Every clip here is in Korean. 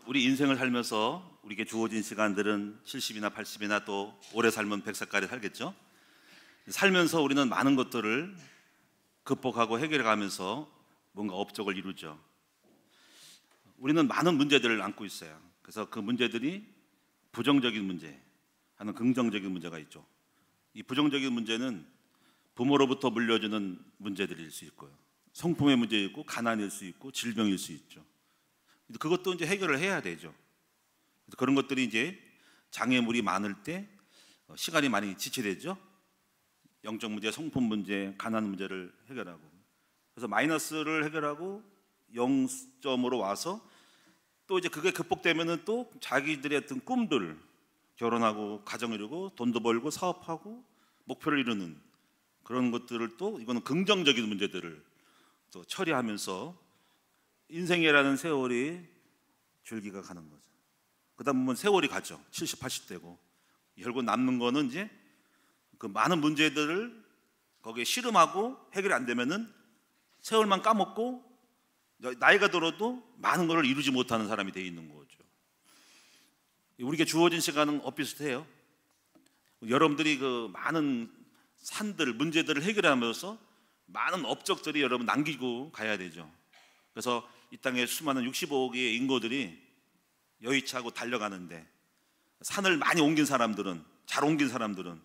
우리 인생을 살면서 우리에게 주어진 시간들은 70이나 80이나 또 오래 살면 100살까지 살겠죠. 살면서 우리는 많은 것들을 극복하고 해결해 가면서 뭔가 업적을 이루죠. 우리는 많은 문제들을 안고 있어요. 그래서 그 문제들이 부정적인 문제 하는 긍정적인 문제가 있죠. 이 부정적인 문제는 부모로부터 물려주는 문제들일 수 있고요, 성품의 문제일 있고, 가난일 수 있고, 질병일 수 있죠. 그것도 이제 해결을 해야 되죠. 그런 것들이 이제 장애물이 많을 때 시간이 많이 지체되죠. 영적 문제, 성품 문제, 가난 문제를 해결하고, 그래서 마이너스를 해결하고 0점으로 와서 또 이제 그게 극복되면은 또 자기들의 어떤 꿈들, 결혼하고 가정을 이루고 돈도 벌고 사업하고 목표를 이루는 그런 것들을, 또 이거는 긍정적인 문제들을 또 처리하면서 인생이라는 세월이 줄기가 가는 거죠. 그다음 보면 세월이 가죠. 70, 80대고 결국 남는 거는 이제 그 많은 문제들을 거기에 씨름하고 해결이 안 되면은 세월만 까먹고 나이가 들어도 많은 것을 이루지 못하는 사람이 돼 있는 거죠. 우리에게 주어진 시간은 엇비슷해요. 여러분들이 그 많은 산들, 문제들을 해결하면서 많은 업적들이 여러분 남기고 가야 되죠. 그래서 이 땅에 수많은 65억의 인구들이 여의치 않고 달려가는데, 산을 많이 옮긴 사람들은, 잘 옮긴 사람들은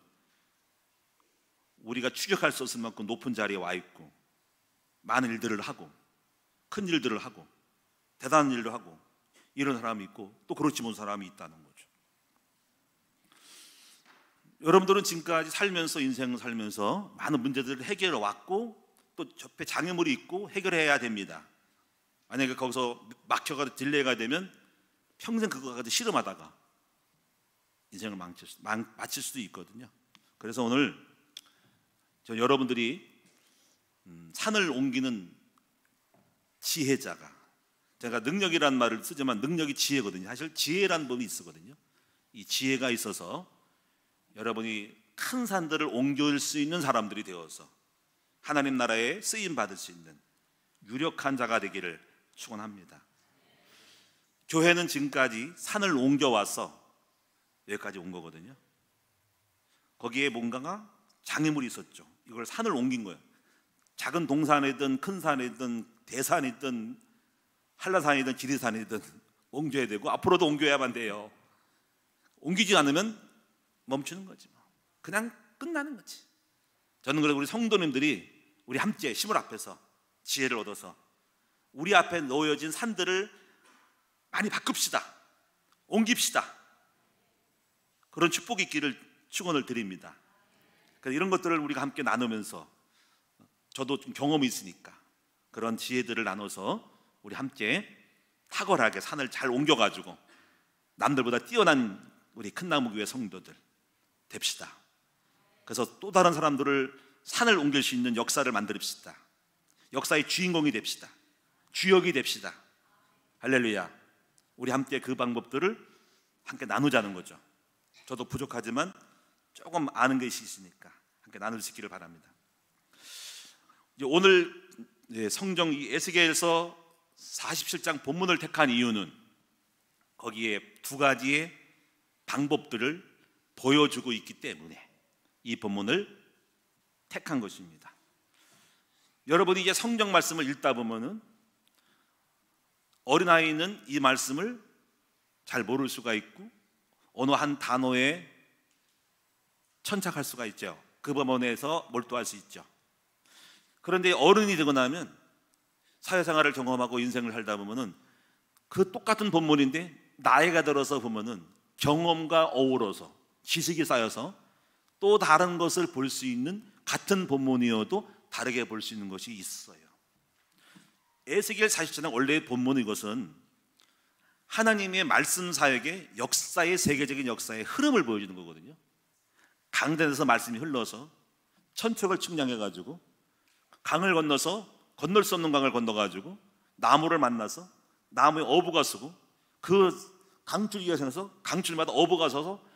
우리가 추격할 수 없을 만큼 높은 자리에 와 있고, 많은 일들을 하고, 큰 일들을 하고, 대단한 일도 하고, 이런 사람이 있고, 또 그렇지 못한 사람이 있다는 거죠. 여러분들은 지금까지 살면서, 인생 살면서 많은 문제들을 해결해 왔고, 또 옆에 장애물이 있고 해결해야 됩니다. 만약에 거기서 막혀가 딜레이가 되면 평생 그거 가지고 씨름하다가 인생을 마칠 수도 있거든요. 그래서 오늘 여러분들이 산을 옮기는 지혜자가, 제가 능력이라는 말을 쓰지만 능력이 지혜거든요. 사실 지혜라는 법이 있거든요. 이 지혜가 있어서 여러분이 큰 산들을 옮길 수 있는 사람들이 되어서 하나님 나라에 쓰임 받을 수 있는 유력한 자가 되기를 축원합니다. 교회는 지금까지 산을 옮겨와서 여기까지 온 거거든요. 거기에 뭔가가 장애물이 있었죠. 이걸 산을 옮긴 거예요. 작은 동산이든 큰 산이든 대산이든 한라산이든 지리산이든 옮겨야 되고, 앞으로도 옮겨야만 돼요. 옮기지 않으면 멈추는 거지, 그냥 끝나는 거지. 저는 그래서 우리 성도님들이 우리 함께 힘을 합해서 지혜를 얻어서 우리 앞에 놓여진 산들을 많이 바꿉시다, 옮깁시다. 그런 축복이 있기를 축원을 드립니다. 그래서 이런 것들을 우리가 함께 나누면서, 저도 좀 경험이 있으니까 그런 지혜들을 나눠서 우리 함께 탁월하게 산을 잘 옮겨가지고 남들보다 뛰어난 우리 큰나무교회 성도들 됩시다. 그래서 또 다른 사람들을 산을 옮길 수 있는 역사를 만듭시다. 역사의 주인공이 됩시다. 주역이 됩시다. 할렐루야. 우리 함께 그 방법들을 함께 나누자는 거죠. 저도 부족하지만 조금 아는 것이 있으니까 함께 나눌 수 있기를 바랍니다. 오늘 성경 이 에스겔서 47장 본문을 택한 이유는 거기에 두 가지의 방법들을 보여주고 있기 때문에 이 본문을 택한 것입니다. 여러분이 이제 성경 말씀을 읽다 보면은 어린아이는 이 말씀을 잘 모를 수가 있고 어느 한 단어에 천착할 수가 있죠. 그 부분에서 몰두할 수 있죠. 그런데 어른이 되고 나면 사회생활을 경험하고 인생을 살다 보면은 그 똑같은 본문인데 나이가 들어서 보면은 경험과 어우러서 지식이 쌓여서 또 다른 것을 볼 수 있는, 같은 본문이어도 다르게 볼 수 있는 것이 있어요. 에스겔 47장 원래의 본문은 이것은 하나님의 말씀 사역의 역사의, 세계적인 역사의 흐름을 보여주는 거거든요. 강단에서 말씀이 흘러서 천척을 측량해가지고 강을 건너서 건널 수 없는 강을 건너가지고 나무를 만나서 나무에 어부가 서고 그 강줄기가 생겨서 강줄마다 어부가 서서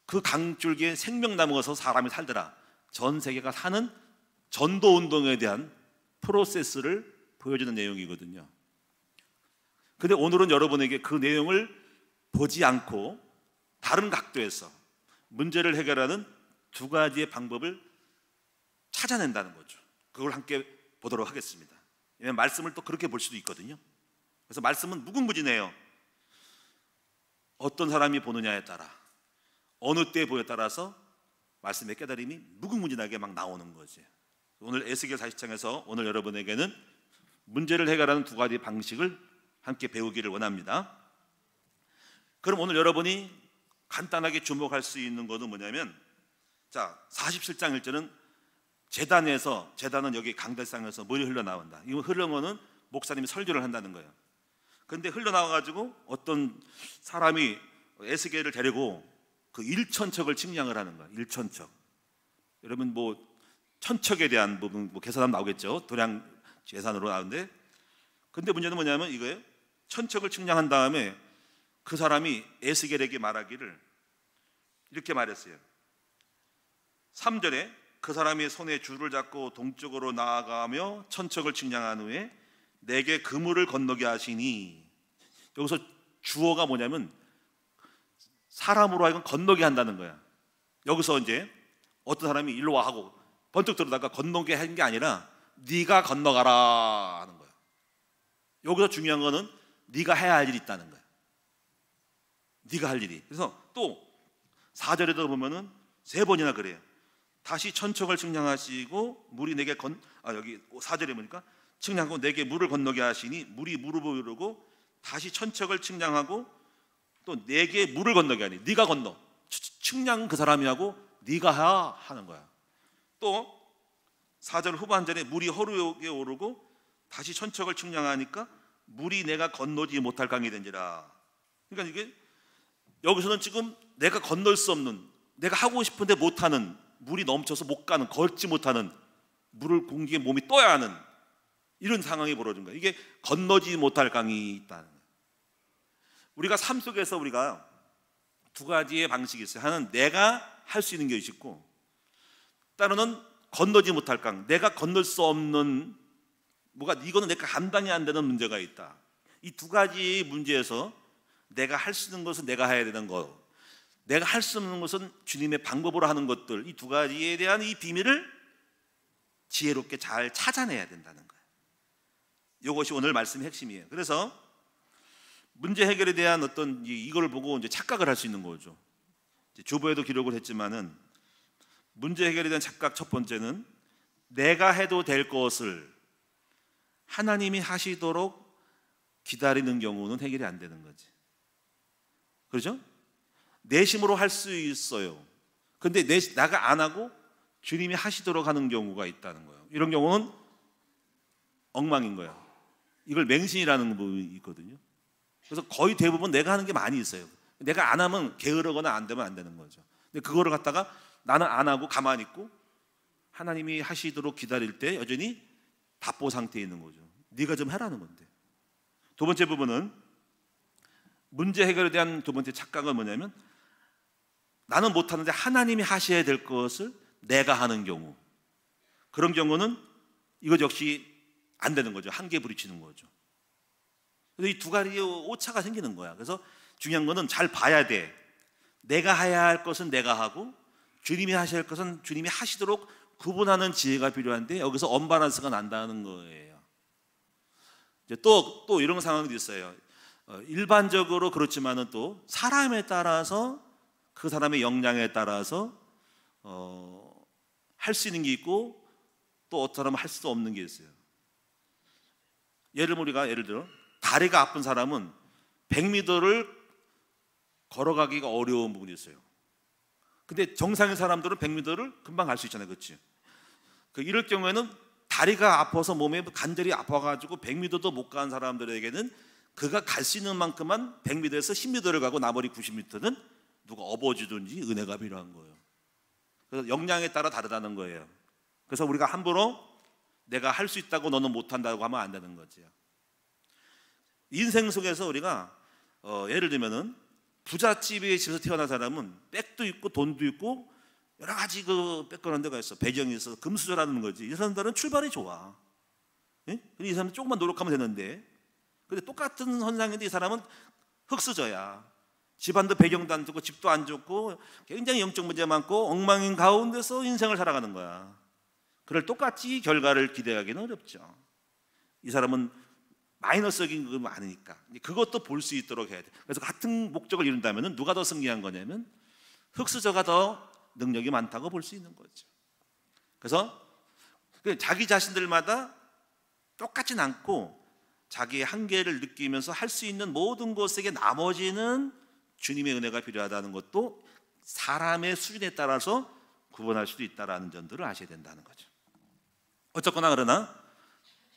그 강줄기에 생명나무가 서서 사람이 살더라. 전 세계가 사는 전도운동에 대한 프로세스를 보여주는 내용이거든요. 근데 오늘은 여러분에게 그 내용을 보지 않고 다른 각도에서 문제를 해결하는 두 가지의 방법을 찾아낸다는 거죠. 그걸 함께 보도록 하겠습니다. 왜냐하면 말씀을 또 그렇게 볼 수도 있거든요. 그래서 말씀은 무궁무진해요. 어떤 사람이 보느냐에 따라, 어느 때에 보에 따라서 말씀의 깨달음이 무궁무진하게 막 나오는 거지. 오늘 에스겔 40장에서 오늘 여러분에게는 문제를 해결하는 두 가지 방식을 함께 배우기를 원합니다. 그럼 오늘 여러분이 간단하게 주목할 수 있는 것은 뭐냐면, 자, 47장 1절은 재단은 여기 강대상에서 물이 흘러나온다. 이 흘러나오는 목사님이 설교를 한다는 거예요. 근데 흘러나와가지고 어떤 사람이 에스겔을 데리고 그 1천척을 측량을 하는 거야. 1천척. 여러분 뭐 천척에 대한 부분 뭐 계산하면 나오겠죠. 도량 계산으로 나오는데, 근데 문제는 뭐냐면 이거예요. 천척을 측량한 다음에 그 사람이 에스겔에게 말하기를 이렇게 말했어요. 3절에 그 사람이 손에 줄을 잡고 동쪽으로 나아가며 천척을 측량한 후에 내게 그물을 건너게 하시니, 여기서 주어가 뭐냐면 사람으로 하여금 건너게 한다는 거야. 여기서 이제 어떤 사람이 일로 와 하고 번뜩 들어다가 건너게 한 게 아니라 네가 건너가라 하는 거야. 여기서 중요한 거는 네가 해야 할 일이 있다는 거야. 네가 할 일이. 그래서 또 4절에도 보면은 3번이나 그래요. 다시 천척을 측량하시고 물이 내게 여기 4절에 보니까 측량하고 내게 물을 건너게 하시니 물이 무릎을 이루고 다시 천척을 측량하고 또 내게 물을 건너게 하니 네가 건너. 측량 그 사람이 하고 네가 하는 거야. 또 4절 후반절에 물이 허루에 오르고 다시 천척을 측량하니까 물이 내가 건너지 못할 강이 된지라. 그러니까 이게 여기서는 지금 내가 건널 수 없는, 내가 하고 싶은데 못하는, 물이 넘쳐서 못 가는, 걷지 못하는, 물을 공기에 몸이 떠야 하는 이런 상황이 벌어진 거예요. 이게 건너지 못할 강이 있다는 거예요. 우리가 삶 속에서 우리가 두 가지의 방식이 있어요. 하나는 내가 할 수 있는 것이 있고, 따로는 건너지 못할 강, 내가 건널 수 없는 이거는 내가 감당이 안 되는 문제가 있다. 이 두 가지 문제에서 내가 할 수 있는 것은 내가 해야 되는 것, 내가 할 수 없는 것은 주님의 방법으로 하는 것들, 이 두 가지에 대한 이 비밀을 지혜롭게 잘 찾아내야 된다는 거예요. 이것이 오늘 말씀의 핵심이에요. 그래서 문제 해결에 대한 어떤 이걸 보고 이제 착각을 할 수 있는 거죠. 주보에도 기록을 했지만은 문제 해결에 대한 착각 첫 번째는 내가 해도 될 것을 하나님이 하시도록 기다리는 경우는 해결이 안 되는 거지. 그렇죠? 내 힘으로 할 수 있어요. 근데 나가 안 하고 주님이 하시도록 하는 경우가 있다는 거예요. 이런 경우는 엉망인 거예요. 이걸 맹신이라는 부분이 있거든요. 그래서 거의 대부분 내가 하는 게 많이 있어요. 내가 안 하면 게으르거나 안 되면 안 되는 거죠. 근데 그거를 갖다가 나는 안 하고 가만히 있고 하나님이 하시도록 기다릴 때 여전히 답보 상태에 있는 거죠. 네가 좀 해라는 건데. 두 번째 부분은 문제 해결에 대한 두 번째 착각은 뭐냐면 나는 못하는데 하나님이 하셔야 될 것을 내가 하는 경우, 그런 경우는 이것 역시 안 되는 거죠. 한계에 부딪히는 거죠. 그래서 이 두 가지의 오차가 생기는 거야. 그래서 중요한 거는 잘 봐야 돼. 내가 해야 할 것은 내가 하고 주님이 하셔야 할 것은 주님이 하시도록 구분하는 지혜가 필요한데 여기서 언밸런스가 난다는 거예요. 이제 또 이런 상황도 있어요. 일반적으로 그렇지만은 또 사람에 따라서 그 사람의 역량에 따라서 할 수 있는 게 있고 또 어떤 사람은 할 수 없는 게 있어요. 예를 들어 다리가 아픈 사람은 100m를 걸어가기가 어려운 부분이 있어요. 근데 정상인 사람들은 100m를 금방 갈 수 있잖아요. 그렇지? 이럴 경우에는 다리가 아파서 몸에 간절히 아파가지고 100m도 못 가는 사람들에게는 그가 갈 수 있는 만큼만 100m에서 10m를 가고 나머지 90m는 누가 업어주든지 은혜가 필요한 거예요. 그래서 역량에 따라 다르다는 거예요. 그래서 우리가 함부로 내가 할 수 있다고 너는 못한다고 하면 안 되는 거죠. 인생 속에서 우리가 예를 들면은 부잣집에 집에서 태어난 사람은 백도 있고 돈도 있고 여러 가지 빽빽한 데가 있어. 배경이 있어. 금수저라는 거지. 이 사람들은 출발이 좋아. 예? 이 사람은 조금만 노력하면 되는데 근데 똑같은 선상인데 이 사람은 흙수저야. 집안도 배경도 안 좋고 집도 안 좋고 굉장히 영적 문제 많고 엉망인 가운데서 인생을 살아가는 거야. 그걸 똑같이 결과를 기대하기는 어렵죠. 이 사람은 마이너스적인 거 많으니까 그것도 볼 수 있도록 해야 돼. 그래서 같은 목적을 이룬다면 누가 더 승리한 거냐면 흙수저가 더 능력이 많다고 볼 수 있는 거죠. 그래서 자기 자신들마다 똑같진 않고 자기의 한계를 느끼면서 할 수 있는 모든 것에게 나머지는 주님의 은혜가 필요하다는 것도 사람의 수준에 따라서 구분할 수도 있다는 점들을 아셔야 된다는 거죠. 어쨌거나 그러나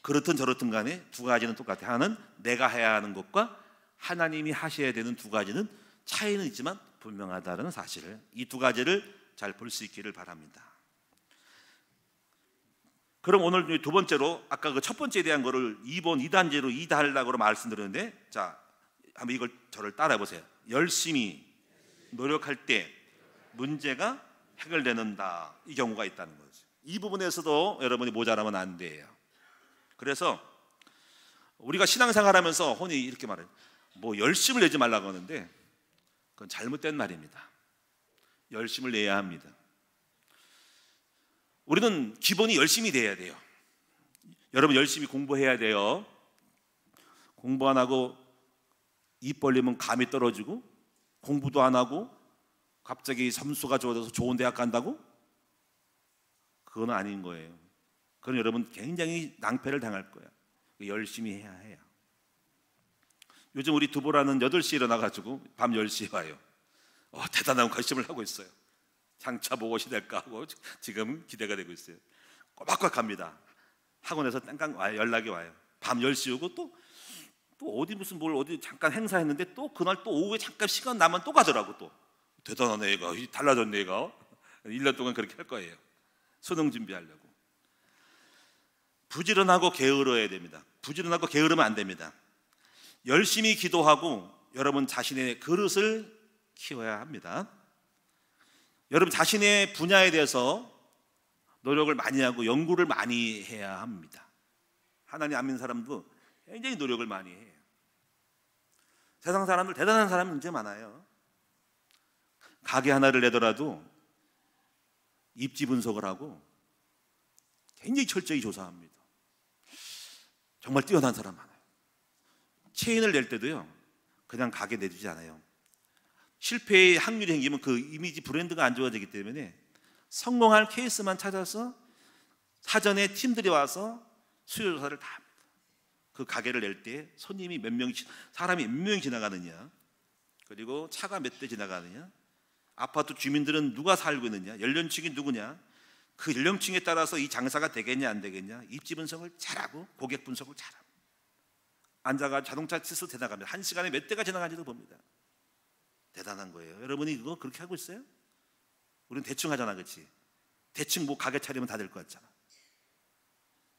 그렇든 저렇든 간에 두 가지는 똑같아요. 하나는 내가 해야 하는 것과 하나님이 하셔야 되는 두 가지는 차이는 있지만 분명하다는 사실을, 이 두 가지를 잘 볼 수 있기를 바랍니다. 그럼 오늘 두 번째로 아까 그 첫 번째에 대한 거를 2단계로 이해하려고 말씀드렸는데, 자, 한번 이걸 저를 따라해 보세요. 열심히 노력할 때 문제가 해결되는다, 이 경우가 있다는 거죠. 이 부분에서도 여러분이 모자라면 안 돼요. 그래서 우리가 신앙생활하면서 흔히 이렇게 말해요. 뭐 열심을 내지 말라고 하는데 그건 잘못된 말입니다. 열심을 내야 합니다. 우리는 기본이 열심히 돼야 돼요. 여러분 열심히 공부해야 돼요. 공부 안 하고 입 벌리면 감이 떨어지고, 공부도 안 하고 갑자기 점수가 좋아져서 좋은 대학 간다고? 그건 아닌 거예요. 그건 여러분 굉장히 낭패를 당할 거예요. 열심히 해야 해요. 요즘 우리 두보라는 8시에 일어나가지고 밤 10시에 와요. 대단한 결심을 하고 있어요. 장차 무엇이 될까 하고 지금 기대가 되고 있어요. 꼬박꼬박 갑니다. 학원에서 땡깡 와요. 연락이 와요. 밤 10시 오고 또 어디 무슨 뭘 어디 잠깐 행사했는데 또 그날 또 오후에 잠깐 시간 나면 또 가더라고. 또 대단하네 얘가, 달라졌네 얘가. 1년 동안 그렇게 할 거예요. 수능 준비하려고. 부지런하고 게으러야 됩니다. 부지런하고 게으르면 안 됩니다. 열심히 기도하고 여러분 자신의 그릇을 키워야 합니다. 여러분 자신의 분야에 대해서 노력을 많이 하고 연구를 많이 해야 합니다. 하나님 안 믿는 사람도 굉장히 노력을 많이 해요. 세상 사람들 대단한 사람 문제 많아요. 가게 하나를 내더라도 입지 분석을 하고 굉장히 철저히 조사합니다. 정말 뛰어난 사람 많아요. 체인을 낼 때도요, 그냥 가게 내주지 않아요. 실패의 확률이 생기면 그 이미지 브랜드가 안 좋아지기 때문에 성공할 케이스만 찾아서 사전에 팀들이 와서 수요 조사를 다 합니다. 그 가게를 낼 때 손님이 몇 명, 사람이 몇 명이 지나가느냐, 그리고 차가 몇 대 지나가느냐, 아파트 주민들은 누가 살고 있느냐, 연령층이 누구냐, 그 연령층에 따라서 이 장사가 되겠냐 안 되겠냐, 입지 분석을 잘하고 고객 분석을 잘하고, 앉아가 자동차 치수 대나갑니다. 1시간에 몇 대가 지나가는지도 봅니다. 대단한 거예요. 여러분이 그거 그렇게 하고 있어요? 우리는 대충 하잖아, 그렇지? 대충 뭐 가게 차리면 다 될 것 같잖아.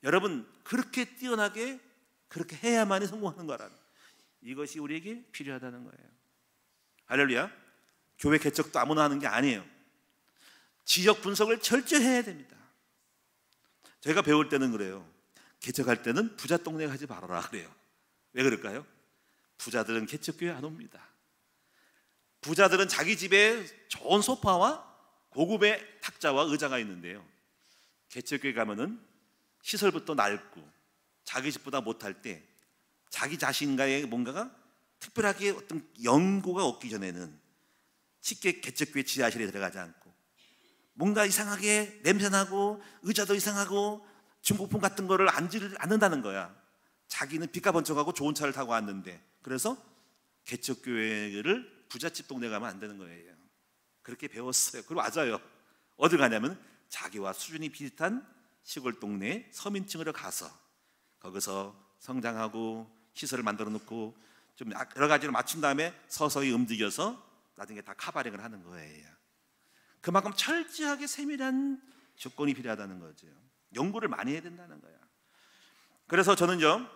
여러분 그렇게 뛰어나게 그렇게 해야만이 성공하는 거라는, 이것이 우리에게 필요하다는 거예요. 할렐루야. 교회 개척도 아무나 하는 게 아니에요. 지역 분석을 철저히 해야 됩니다. 제가 배울 때는 그래요. 개척할 때는 부자 동네 가지 말아라 그래요. 왜 그럴까요? 부자들은 개척교회 안 옵니다. 부자들은 자기 집에 좋은 소파와 고급의 탁자와 의자가 있는데요, 개척교회 가면은 시설부터 낡고 자기 집보다 못할 때 자기 자신과의 뭔가가 특별하게 어떤 연고가 없기 전에는 쉽게 개척교회 지하실에 들어가지 않고, 뭔가 이상하게 냄새나고 의자도 이상하고 중고품 같은 거를 앉지를 않는다는 거야. 자기는 빚가 번쩍하고 좋은 차를 타고 왔는데. 그래서 개척교회를 부잣집 동네 가면 안 되는 거예요. 그렇게 배웠어요. 그리고 맞아요. 어딜 가냐면 자기와 수준이 비슷한 시골 동네 서민층으로 가서 거기서 성장하고 시설을 만들어 놓고 좀 여러 가지를 맞춘 다음에 서서히 움직여서 나중에 다 카바링을 하는 거예요. 그만큼 철저하게 세밀한 조건이 필요하다는 거죠. 연구를 많이 해야 된다는 거야. 그래서 저는요,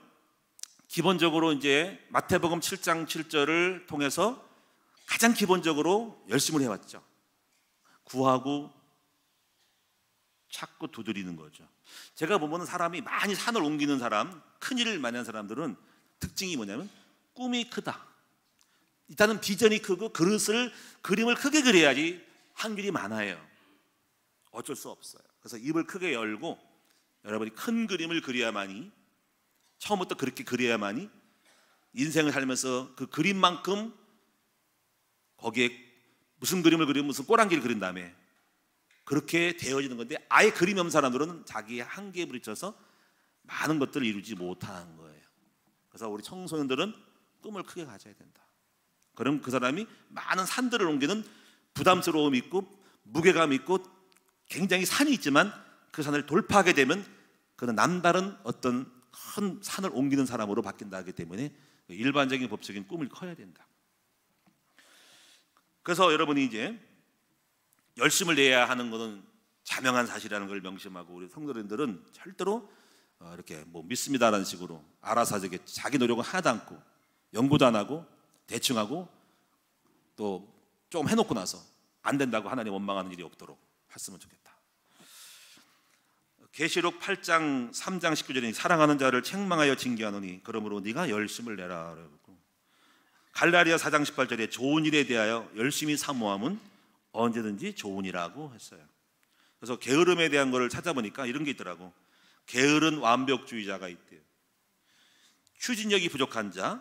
기본적으로 이제 마태복음 7장 7절을 통해서 가장 기본적으로 열심을 해왔죠. 구하고 찾고 두드리는 거죠. 제가 보면 사람이 많이 산을 옮기는 사람, 큰일을 많이 하는 사람들은 특징이 뭐냐면 꿈이 크다. 일단은 비전이 크고 그림을 크게 그려야지 확률이 많아요. 어쩔 수 없어요. 그래서 입을 크게 열고 여러분이 큰 그림을 그려야만이, 처음부터 그렇게 그려야만이 인생을 살면서 그 그림만큼 거기에 무슨 그림을 그리면 무슨 꼬랑지를 그린 다음에 그렇게 되어지는 건데, 아예 그림이 없는 사람들은 자기의 한계에 부딪혀서 많은 것들을 이루지 못하는 거예요. 그래서 우리 청소년들은 꿈을 크게 가져야 된다. 그럼 그 사람이 많은 산들을 옮기는 부담스러움이 있고 무게감이 있고 굉장히 산이 있지만 그 산을 돌파하게 되면 그는 남다른 어떤 큰 산을 옮기는 사람으로 바뀐다 하기 때문에 일반적인 법적인 꿈을 커야 된다. 그래서 여러분이 이제 열심을 내야 하는 것은 자명한 사실이라는 걸 명심하고, 우리 성도님들은 절대로 이렇게 뭐 믿습니다라는 식으로 알아서 하게 자기 노력은 하나도 않고 연구도 안 하고 대충 하고 또 좀 해놓고 나서 안 된다고 하나님 원망하는 일이 없도록 했으면 좋겠다. 계시록 8장 3장 19절에 사랑하는 자를 책망하여 징계하노니 그러므로 네가 열심을 내라. 갈라디아 4장 18절에 좋은 일에 대하여 열심히 사모함은 언제든지 좋은 일이라고 했어요. 그래서 게으름에 대한 거를 찾아보니까 이런 게 있더라고. 게으른 완벽주의자가 있대요. 추진력이 부족한 자,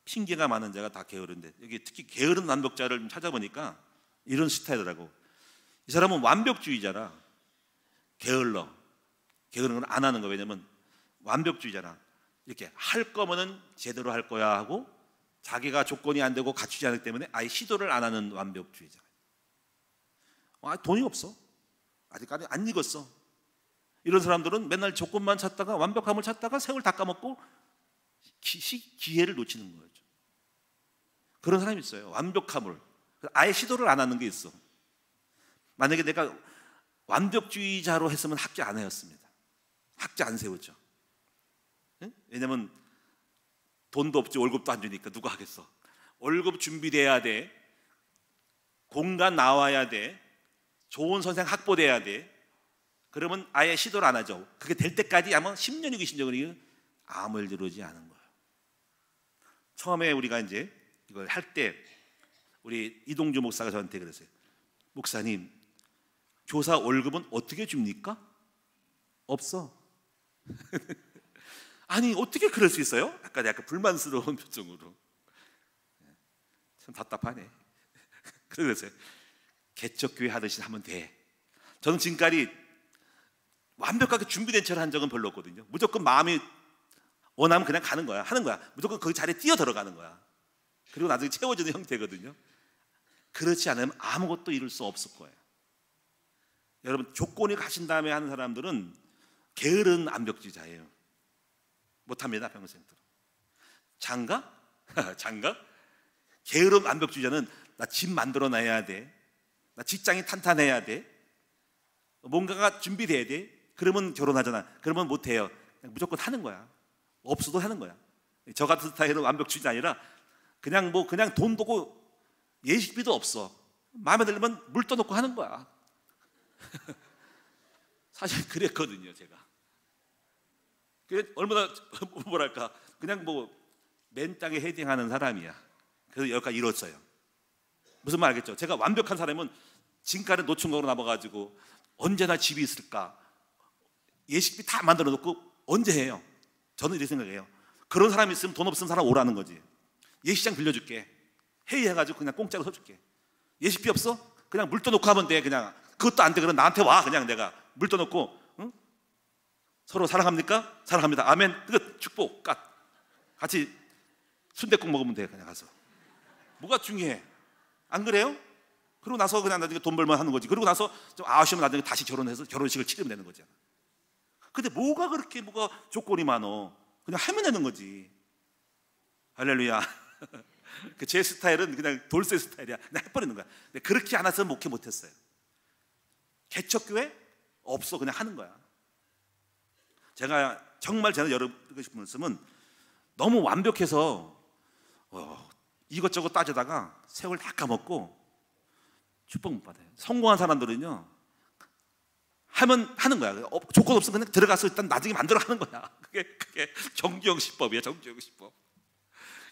핑계가 많은 자가 다 게으른데, 여기 특히 게으른 완벽자를 좀 찾아보니까 이런 스타일이더라고. 이 사람은 완벽주의자라 게을러. 게으른 건 안 하는 거. 왜냐면 완벽주의자라 이렇게 할 거면은 제대로 할 거야 하고 자기가 조건이 안 되고 갖추지 않기 때문에 아예 시도를 안 하는 완벽주의자. 돈이 없어. 아직까지 안 익었어. 이런 사람들은 맨날 조건만 찾다가 완벽함을 찾다가 세월 다 까먹고 기회를 놓치는 거죠. 그런 사람이 있어요. 완벽함을 아예 시도를 안 하는 게 있어. 만약에 내가 완벽주의자로 했으면 학교 안 해였습니다. 학교 안 세웠죠. 응? 왜냐면 돈도 없지, 월급도 안 주니까 누가 하겠어. 월급 준비돼야 돼. 공간 나와야 돼. 좋은 선생 확보돼야 돼. 그러면 아예 시도를 안 하죠. 그게 될 때까지 아마 10년이고 20년이고 아무 일도 이루어지지 않은 거예요. 처음에 우리가 이제 이걸 할 때 우리 이동주 목사가 저한테 그랬어요. 목사님, 교사 월급은 어떻게 줍니까? 없어. 아니 어떻게 그럴 수 있어요? 약간 불만스러운 표정으로. 참 답답하네. 그랬어요. 개척교회 하듯이 하면 돼. 저는 지금까지 완벽하게 준비된 채로 한 적은 별로 없거든요. 무조건 마음이 원하면 그냥 가는 거야. 하는 거야. 무조건 그 자리에 뛰어 들어가는 거야. 그리고 나중에 채워지는 형태거든요. 그렇지 않으면 아무것도 이룰 수 없을 거예요. 여러분, 조건이 가신 다음에 하는 사람들은 게으른 완벽주의자예요. 못합니다, 평생. 장가? 장가? 게으른 완벽주의자는 나 집 만들어놔야 돼. 나 직장이 탄탄해야 돼. 뭔가가 준비돼야 돼. 그러면 결혼하잖아. 그러면 못해요. 무조건 하는 거야. 없어도 하는 거야. 저 같은 스타일은 완벽주의자 아니라 그냥 돈도 없고 예식비도 없어. 마음에 들면 물 떠놓고 하는 거야. 사실 그랬거든요, 제가. 얼마나 뭐랄까 그냥 맨 땅에 헤딩하는 사람이야. 그래서 여기까지 이뤘어요. 무슨 말 알겠죠? 제가 완벽한 사람은 지금까지 노충각으로 남아가지고 언제나 집이 있을까? 예식비 다 만들어 놓고 언제 해요? 저는 이렇게 생각해요. 그런 사람이 있으면 돈 없으면 사람 오라는 거지. 예식장 빌려줄게. 회의해가지고 그냥 공짜로 서줄게. 예식비 없어? 그냥 물 떠놓고 하면 돼. 그냥 그것도 안 돼. 그럼 나한테 와. 그냥 내가 물 떠놓고. 응? 서로 사랑합니까? 사랑합니다. 아멘. 그거 축복. 같이 순댓국 먹으면 돼. 그냥 가서. 뭐가 중요해? 안 그래요? 그리고 나서 그냥 나중에 돈 벌면 하는 거지. 그리고 나서 좀 아쉬우면 나중에 다시 결혼해서 결혼식을 치르면 되는 거잖아. 근데 뭐가 조건이 많어? 그냥 하면 되는 거지. 할렐루야. 제 스타일은 그냥 돌쇠 스타일이야. 그냥 해버리는 거야. 근데 그렇게 안 해서 목회 못했어요. 개척교회? 없어. 그냥 하는 거야. 제가 여러분께 싶은 말씀은 너무 완벽해서 이것저것 따지다가 세월 다 까먹고 축복 못 받아요. 성공한 사람들은요 하면 하는 거야. 조건 없으면 그냥 들어가서 일단 나중에 만들어 하는 거야. 그게 정주영 시법이야. 정주영 시법.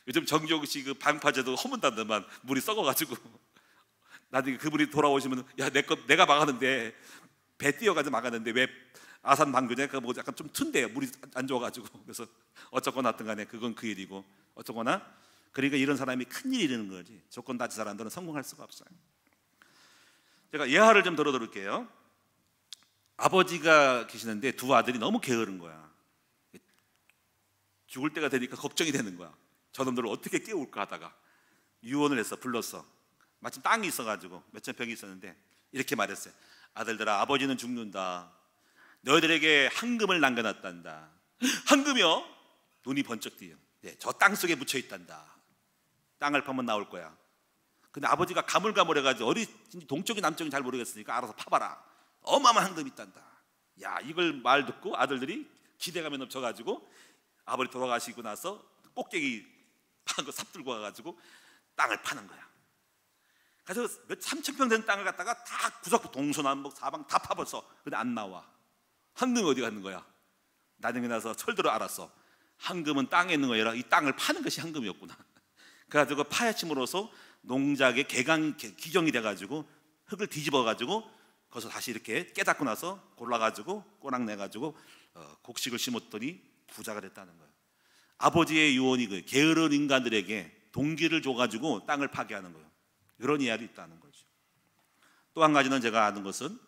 요즘 정기용 씨 그 방파제도 허문단데만 물이 썩어가지고 나중에 그분이 돌아오시면 야, 내가 막았는데 배 뛰어가지고 막았는데 왜 아산 방교제 뭐 약간 좀 튼대요. 물이 안 좋아가지고. 그래서 어쨌거나 하여튼 간에 그건 그 일이고, 어쨌거나 그러니까 이런 사람이 큰일이 되는 거지. 조건 다친 사람들은 성공할 수가 없어요. 제가 예화를 좀 들어드릴게요. 아버지가 계시는데 두 아들이 너무 게으른 거야. 죽을 때가 되니까 걱정이 되는 거야. 저놈들을 어떻게 깨울까 하다가 유언을 했어. 불렀어. 마침 땅이 있어가지고 몇천 평이 있었는데 이렇게 말했어요. 아들들아, 아버지는 죽는다. 너희들에게 황금을 남겨놨단다. 황금이요? 눈이 번쩍 뜨여. 네, 저 땅 속에 묻혀 있단다. 땅을 파면 나올 거야. 근데 아버지가 가물가물해가지고 어디 동쪽이 남쪽이 잘 모르겠으니까 알아서 파봐라. 어마어마한 황금이 있단다. 야, 이걸 말 듣고 아들들이 기대감에 넘쳐가지고 아버지 돌아가시고 나서 꼭대기 파는 거 삽 들고 와가지고 땅을 파는 거야. 그래서 몇 3,000평 되는 땅을 갖다가 다 구석구 동서남북 사방 다 파봤어. 근데 안 나와. 황금이 어디 갔는 거야? 나중에 나서 철들어 알았어. 황금은 땅에 있는 거라 이 땅을 파는 것이 황금이었구나. 그래가지고 파헤침으로써 농작의 기경이 돼가지고 흙을 뒤집어가지고 거기서 다시 이렇게 깨닫고 나서 골라가지고 꼬락 내가지고 곡식을 심었더니 부자가 됐다는 거예요. 아버지의 유언이 그 게으른 인간들에게 동기를 줘가지고 땅을 파괴하는 거예요. 이런 이야기 있다는 거죠. 또 한 가지는 제가 아는 것은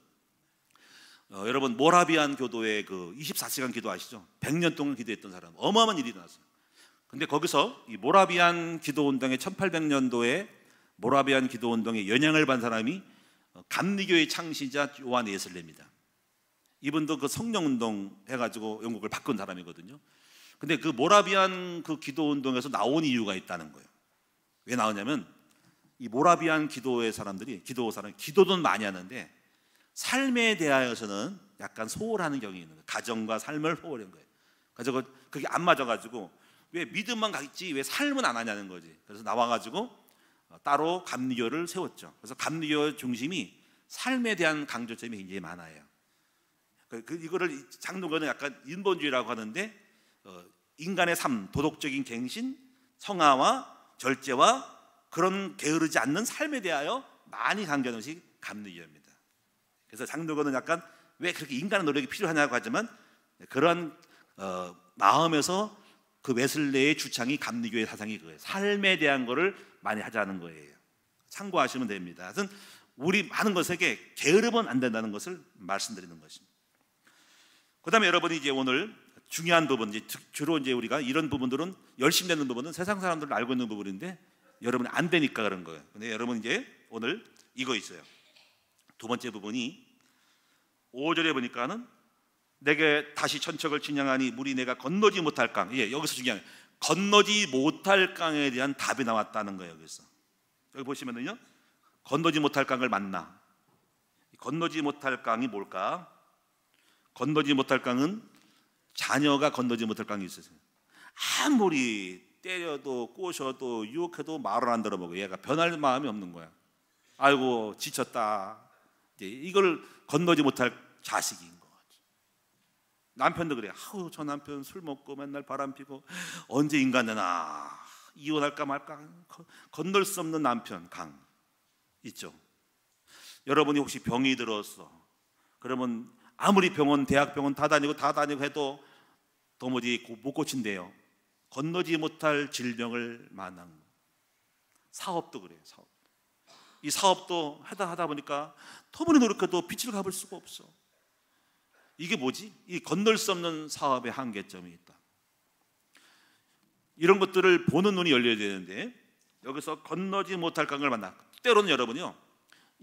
여러분 모라비안 교도의 그 24시간 기도 아시죠? 100년 동안 기도했던 사람, 어마어마한 일이 일어났어요. 근데 거기서 이 모라비안 기도 운동의 1800년도에 모라비안 기도 운동에 영향을 받은 사람이 감리교의 창시자 요한 예슬레입니다. 이분도 그 성령 운동 해가지고 영국을 바꾼 사람이거든요. 근데 그 모라비안 그 기도 운동에서 나온 이유가 있다는 거예요. 왜 나오냐면 이 모라비안 기도의 사람들이 기도는 많이 하는데 삶에 대하여서는 약간 소홀하는 경향이 있는 거예요. 가정과 삶을 소홀한 거예요. 그래서 그게 안 맞아가지고 왜 믿음만 가있지 왜 삶은 안 하냐는 거지. 그래서 나와가지고 따로 감리교를 세웠죠. 그래서 감리교 중심이 삶에 대한 강조점이 굉장히 많아요. 이거를 장로교는 약간 인본주의라고 하는데 인간의 삶, 도덕적인 갱신, 성화와 절제와 그런 게으르지 않는 삶에 대하여 많이 강조하는 것이 감리교입니다. 그래서 장로교는 약간 왜 그렇게 인간의 노력이 필요하냐고 하지만 그런 마음에서 그 웨슬레의 주창이 감리교의 사상이 그거예요. 삶에 대한 거를 많이 하자는 거예요. 참고하시면 됩니다. 하여튼 우리 많은 것에게 게으르면 안 된다는 것을 말씀드리는 것입니다. 그 다음에 여러분이 이제 오늘 중요한 부분, 주로 이제 우리가 이런 부분들은 열심히 되는 부분은 세상 사람들은 알고 있는 부분인데 여러분이 안 되니까 그런 거예요. 근데 여러분 이제 오늘 이거 있어요. 두 번째 부분이 5절에 보니까는 내게 다시 천척을 진양하니 물이 내가 건너지 못할 강. 예, 여기서 중요한 건너지 못할 강에 대한 답이 나왔다는 거예요. 여기서 여기 보시면은요, 건너지 못할 강을 만나. 건너지 못할 강이 뭘까? 건너지 못할 강은 자녀가 건너지 못할 강이 있어요. 아무리 때려도 꼬셔도 유혹해도 말을 안 들어보고 얘가 변할 마음이 없는 거야. 아이고 지쳤다. 이걸 건너지 못할 자식인 거 같아. 남편도 그래. 아우 저 남편 술 먹고 맨날 바람 피고 언제 인간 되나. 이혼할까 말까. 건널 수 없는 남편 강 있죠. 여러분이 혹시 병이 들었어. 그러면 아무리 병원, 대학병원 다 다니고 해도 도무지 못 고친대요. 건너지 못할 질병을 만난 거. 사업도 그래요. 이 사업도 하다 보니까 터무니 노력해도 빛을 갚을 수가 없어. 이게 뭐지? 이 건널 수 없는 사업의 한계점이 있다. 이런 것들을 보는 눈이 열려야 되는데 여기서 건너지 못할 강을 만나. 때로는 여러분요,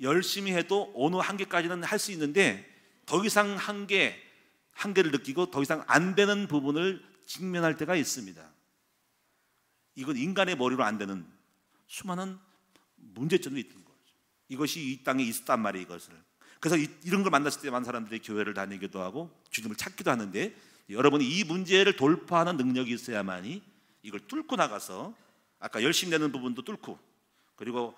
열심히 해도 어느 한계까지는 할 수 있는데 더 이상 한계를 느끼고 더 이상 안 되는 부분을 직면할 때가 있습니다. 이건 인간의 머리로 안 되는 수많은 문제점이 있는 거죠. 이것이 이 땅에 있었단 말이에요. 이것을. 그래서 이런 걸 만났을 때 많은 사람들이 교회를 다니기도 하고 주님을 찾기도 하는데 여러분이 이 문제를 돌파하는 능력이 있어야만이 이걸 뚫고 나가서 아까 열심히 내는 부분도 뚫고 그리고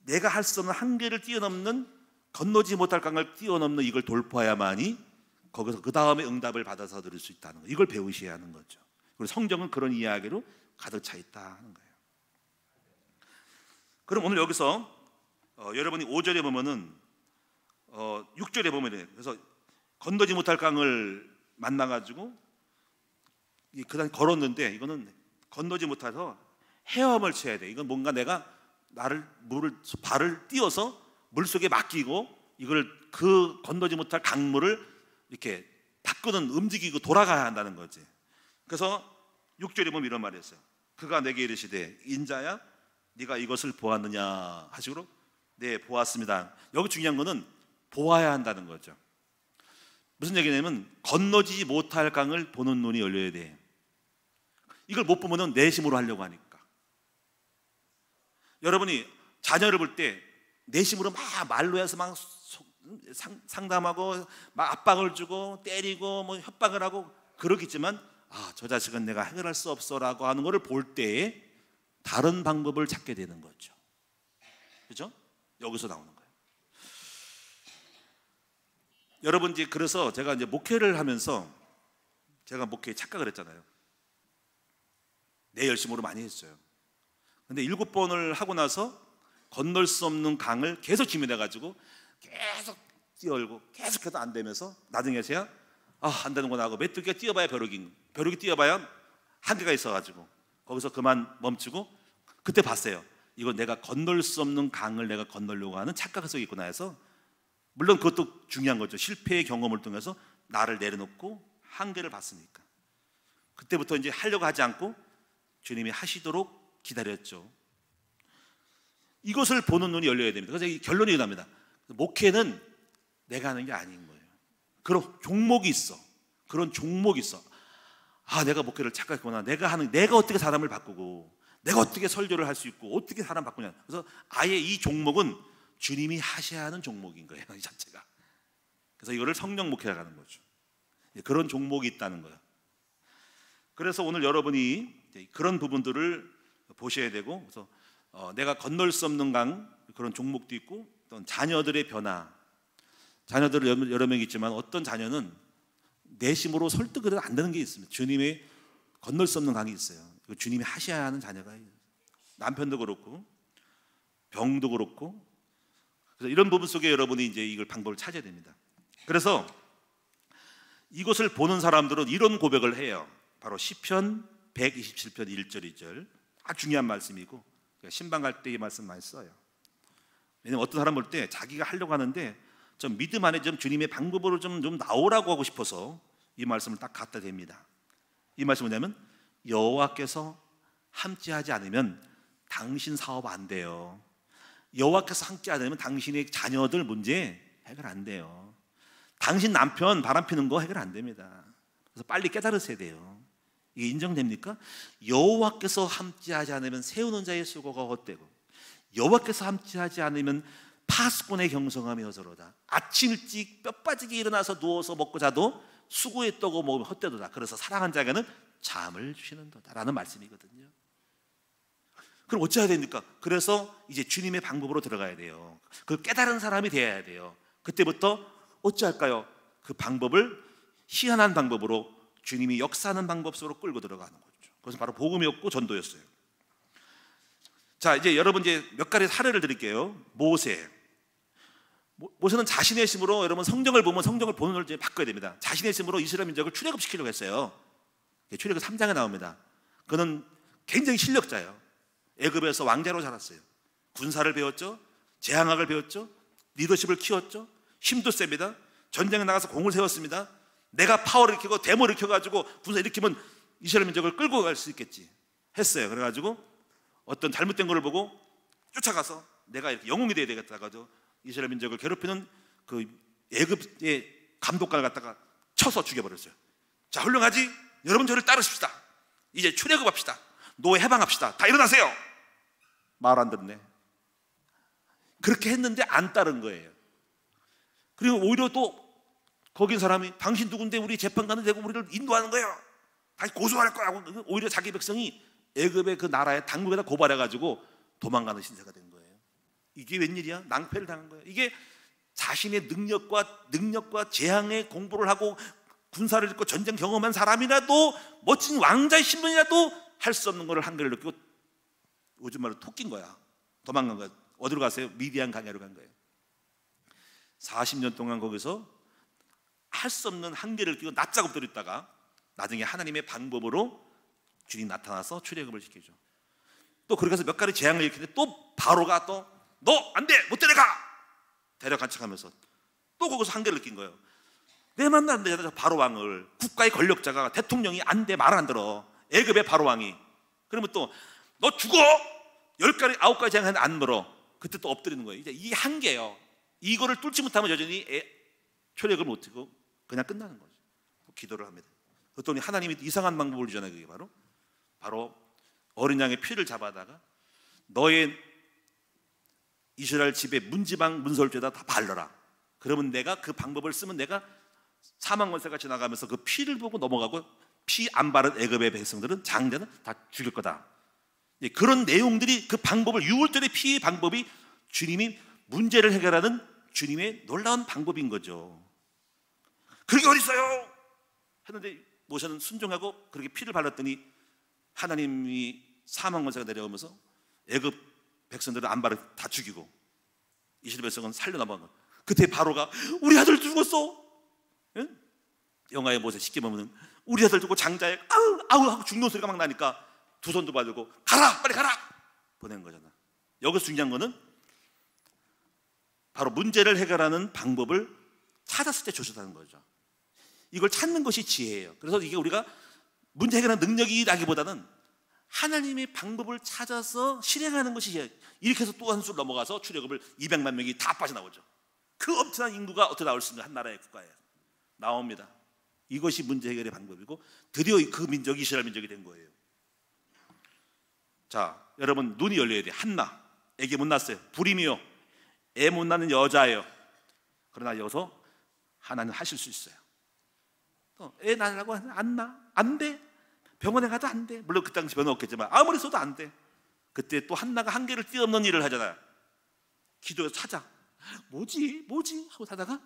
내가 할 수 없는 한계를 뛰어넘는 건너지 못할 강을 뛰어넘는 이걸 돌파해야만이 거기서 그 다음에 응답을 받아서 들을 수 있다는 거. 이걸 배우셔야 하는 거죠. 그리고 성경은 그런 이야기로 가득 차 있다 하는 거예요. 그럼 오늘 여기서 여러분이 5절에 보면은 6절에 보면 그래서 건너지 못할 강을 만나가지고 그다음 걸었는데 이거는 건너지 못해서 헤엄을 쳐야 돼. 이건 뭔가 내가 발을 띄어서 물 속에 맡기고 이걸 그 건너지 못할 강물을 이렇게 밖으로는 움직이고 돌아가야 한다는 거지. 그래서 6절에 보면 이런 말이 있어요. 그가 내게 이르시되 인자야 네가 이것을 보았느냐 하시고 네 보았습니다. 여기 중요한 거는 보아야 한다는 거죠. 무슨 얘기냐면 건너지 못할 강을 보는 눈이 열려야 돼. 이걸 못 보면은 내심으로 하려고 하니까. 여러분이 자녀를 볼 때 내심으로 막 말로 해서 막 상담하고 막 압박을 주고 때리고 뭐 협박을 하고 그러겠지만 저 자식은 내가 해결할 수 없어라고 하는 것을 볼 때에 다른 방법을 찾게 되는 거죠. 그렇죠? 여기서 나오는 거예요. 여러분 이제 그래서 제가 이제 목회를 하면서 제가 목회에 착각을 했잖아요. 내 열심으로 많이 했어요. 근데 7번을 하고 나서 건널 수 없는 강을 계속 기민해가지고 계속 뛰어올고 계속해도 안 되면서 나중에 제가 안 되는구나 하고 메뚜기가 뛰어봐야 벼룩이 뛰어봐야 한계가 있어가지고 거기서 그만 멈추고 그때 봤어요. 이거 내가 건널 수 없는 강을 내가 건너려고 하는 착각 속에 있구나 해서 물론 그것도 중요한 거죠. 실패의 경험을 통해서 나를 내려놓고 한계를 봤으니까 그때부터 이제 하려고 하지 않고 주님이 하시도록 기다렸죠. 이것을 보는 눈이 열려야 됩니다. 그래서 이 결론이 납니다. 목회는 내가 하는 게 아닌 거예요. 그런 종목이 있어. 그런 종목이 있어. 내가 목회를 착각했구나. 내가 어떻게 사람을 바꾸고 내가 어떻게 설교를 할 수 있고 어떻게 사람 바꾸냐. 그래서 아예 이 종목은 주님이 하셔야 하는 종목인 거예요. 이 자체가. 그래서 이거를 성령 목회라고 하는 거죠. 그런 종목이 있다는 거예요. 그래서 오늘 여러분이 그런 부분들을 보셔야 되고 그래서 내가 건널 수 없는 강 그런 종목도 있고 또 자녀들의 변화 자녀들 여러 명 있지만 어떤 자녀는 내심으로 설득을 안 되는 게 있습니다. 주님의 건널 수 없는 강이 있어요. 주님이 하셔야 하는 자녀가 남편도 그렇고 병도 그렇고 그래서 이런 부분 속에 여러분이 이제 이걸 방법을 찾아야 됩니다. 그래서 이것을 보는 사람들은 이런 고백을 해요. 바로 시편 127편 1절 2절 아주 중요한 말씀이고 신방 갈 때 이 말씀 많이 써요. 왜냐면 어떤 사람 볼 때 자기가 하려고 하는데 좀 믿음 안에 좀 주님의 방법으로 좀 나오라고 하고 싶어서 이 말씀을 딱 갖다 댑니다. 이 말씀은 뭐냐면 여호와께서 함께하지 않으면 당신 사업 안 돼요. 여호와께서 함께 하면 당신의 자녀들 문제 해결 안 돼요. 당신 남편 바람피는 거 해결 안 됩니다. 그래서 빨리 깨달으셔야 돼요. 이게 인정됩니까? 여호와께서 함께하지 않으면 세우는 자의 수고가 헛되고 여호와께서 함께하지 않으면 파수꾼의 경성함이 허서로다. 아침 일찍 뼈 빠지게 일어나서 누워서 먹고 자도 수고했다고 먹으면 헛되도다. 그래서 사랑한 자에게는 잠을 주시는 도다라는 말씀이거든요. 그럼 어찌해야 됩니까? 그래서 이제 주님의 방법으로 들어가야 돼요. 그걸 깨달은 사람이 되어야 돼요. 그때부터 어찌할까요? 그 방법을 희한한 방법으로 주님이 역사하는 방법 속으로 끌고 들어가는 거죠. 그것은 바로 복음이었고 전도였어요. 자, 이제 여러분 이제 몇 가지 사례를 드릴게요. 모세는 자신의 힘으로 여러분 성경을 보면 성경을 보는 걸 이제 바꿔야 됩니다. 자신의 힘으로 이스라엘 민족을 출애굽시키려고 했어요. 출애굽 3장에 나옵니다. 그는 굉장히 실력자예요. 애굽에서 왕자로 자랐어요. 군사를 배웠죠. 제항학을 배웠죠. 리더십을 키웠죠. 힘도 셉니다. 전쟁에 나가서 공을 세웠습니다. 내가 파워를 일으키고 데모를 일으켜가지고 군사 일으키면 이스라엘 민족을 끌고 갈 수 있겠지 했어요. 그래가지고 어떤 잘못된 걸 보고 쫓아가서 내가 이렇게 영웅이 돼야 되겠다 해가지고 이스라엘 민족을 괴롭히는 그 애굽의 감독관을 갖다가 쳐서 죽여버렸어요. 자, 훌륭하지? 여러분 저를 따르십시다. 이제 출애굽합시다. 노예 해방합시다. 다 일어나세요. 말 안 듣네. 그렇게 했는데 안 따른 거예요. 그리고 오히려 또 거긴 사람이 당신 누군데 우리 재판관은 되고 우리를 인도하는 거예요. 다시 고소할 거야 하고 오히려 자기 백성이 애굽의 그 나라의 당국에다 고발해가지고 도망가는 신세가 된 거예요. 이게 웬일이야? 낭패를 당한 거예요. 이게 자신의 능력과 재앙의 공부를 하고 군사를 읽고 전쟁 경험한 사람이라도 멋진 왕자의 신분이라도 할 수 없는 것을 한계를 느끼고 요즘 말로 토낀 거야. 도망간 거야. 어디로 갔어요? 미디안 강야로 간 거예요. 40년 동안 거기서 할 수 없는 한계를 느끼고 낮자고 들었다가 나중에 하나님의 방법으로 주님 나타나서 출애굽을 시키죠. 또 그렇게 해서 몇 가지 재앙을 일으키는데 또 바로가 또 너 안 돼! 못 데려가! 데려간 척하면서 또 거기서 한계를 느낀 거예요. 내 만났는데 바로 왕을, 국가의 권력자가, 대통령이 안 돼, 말 안 들어. 애굽의 바로 왕이. 그러면 또 너 죽어! 10가지 9가지 재앙을 안 물어. 그때 또 엎드리는 거예요. 이제 이 한계예요. 이거를 뚫지 못하면 여전히 출애굽을 못하고 그냥 끝나는 거죠. 기도를 합니다. 그랬더니 하나님이 이상한 방법을 주잖아요. 그게 바로 어린 양의 피를 잡아다가 너의 이스라엘 집에 문지방 문설주에다 다 발라라. 그러면 내가 그 방법을 쓰면 내가 사망 권세가 지나가면서 그 피를 보고 넘어가고 피 안 바른 애굽의 백성들은 장자는 다 죽일 거다. 그런 내용들이 그 방법을 유월절의 피의 방법이 주님이 문제를 해결하는 주님의 놀라운 방법인 거죠. 그게 어디 있어요? 했는데 모세는 순종하고 그렇게 피를 발랐더니 하나님이 사망 권세가 내려오면서 애굽 백성들은 안 바르 다 죽이고 이스라엘 백성은 살려 남은 거. 그때 바로가 우리 아들 죽었어. 예? 영화에 모세 쉽게 보면 우리 아들 죽고 장자에 아우 아우 하고 죽는 소리가 막 나니까 두 손도 봐주고 가라 빨리 가라 보낸 거잖아. 여기서 중요한 거는 바로 문제를 해결하는 방법을 찾았을 때 조절하는 거죠. 이걸 찾는 것이 지혜예요. 그래서 이게 우리가 문제 해결하는 능력이라기보다는 하나님의 방법을 찾아서 실행하는 것이 지혜예요. 이렇게 해서 또 한 수 넘어가서 출애굽을 200만 명이 다 빠져나오죠. 그 엄청난 인구가 어떻게 나올 수 있는 한 나라의 국가에 나옵니다. 이것이 문제 해결의 방법이고 드디어 그 민족이 이스라엘 민족이 된 거예요. 자, 여러분 눈이 열려야 돼요. 한나 애기 못 낳았어요. 불임이요. 애 못 낳는 여자예요. 그러나 여기서 하나는 하실 수 있어요. 애 낳으라고 안 낳아? 안 돼. 병원에 가도 안 돼. 물론 그 당시 병원 없겠지만 아무리 써도 안 돼. 그때 또 한나가 한계를 뛰어넘는 일을 하잖아요. 기도해서 찾아. 뭐지 하고 하다가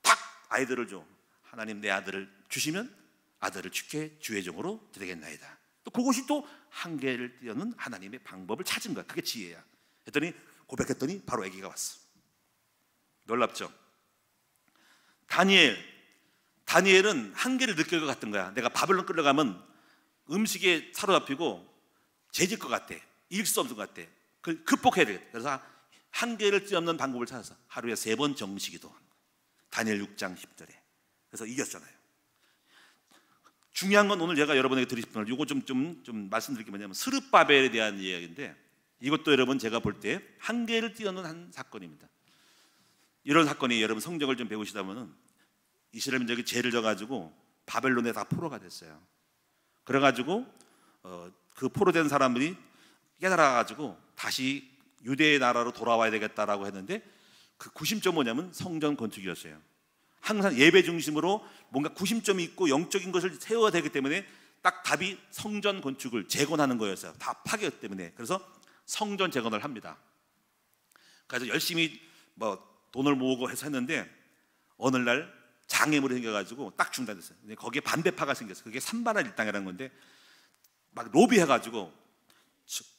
딱 아이들을 줘. 하나님 내 아들을 주시면 아들을 주께 주의 종으로 드리겠나이다. 또 그것이 또 한계를 뛰어넘는 하나님의 방법을 찾은 거야. 그게 지혜야. 했더니 고백했더니 바로 아기가 왔어. 놀랍죠? 다니엘은 한계를 느낄 것 같은 거야. 내가 바벨론 끌려가면 음식에 사로잡히고 죄질 것 같아. 이길 수 없는 것 같아. 그걸 극복해야 돼. 그래서 한계를 뛰어넘는 방법을 찾아서 하루에 3번 정식기도. 다니엘 6장 10절에. 그래서 이겼잖아요. 중요한 건 오늘 제가 여러분에게 드리고 싶은 이거 좀 말씀드릴 게 뭐냐면 스룹바벨에 대한 이야기인데 이것도 여러분 제가 볼 때 한계를 뛰어넘는 한 사건입니다. 이런 사건이 여러분 성경을 좀 배우시다 보면 이스라엘 민족이 죄를 져가지고 바벨론에 다 포로가 됐어요. 그래가지고 그 포로된 사람들이 깨달아가지고 다시 유대의 나라로 돌아와야 되겠다라고 했는데 그 구심점 뭐냐면 성전 건축이었어요. 항상 예배 중심으로 뭔가 구심점이 있고 영적인 것을 세워야 되기 때문에 딱 답이 성전 건축을 재건하는 거였어요. 다 파괴였기 때문에. 그래서 성전 재건을 합니다. 그래서 열심히 돈을 모으고 해서 했는데 어느 날 장애물이 생겨가지고 딱 중단됐어요. 거기에 반대파가 생겼어요. 그게 산발한 일당이라는 건데 막 로비해가지고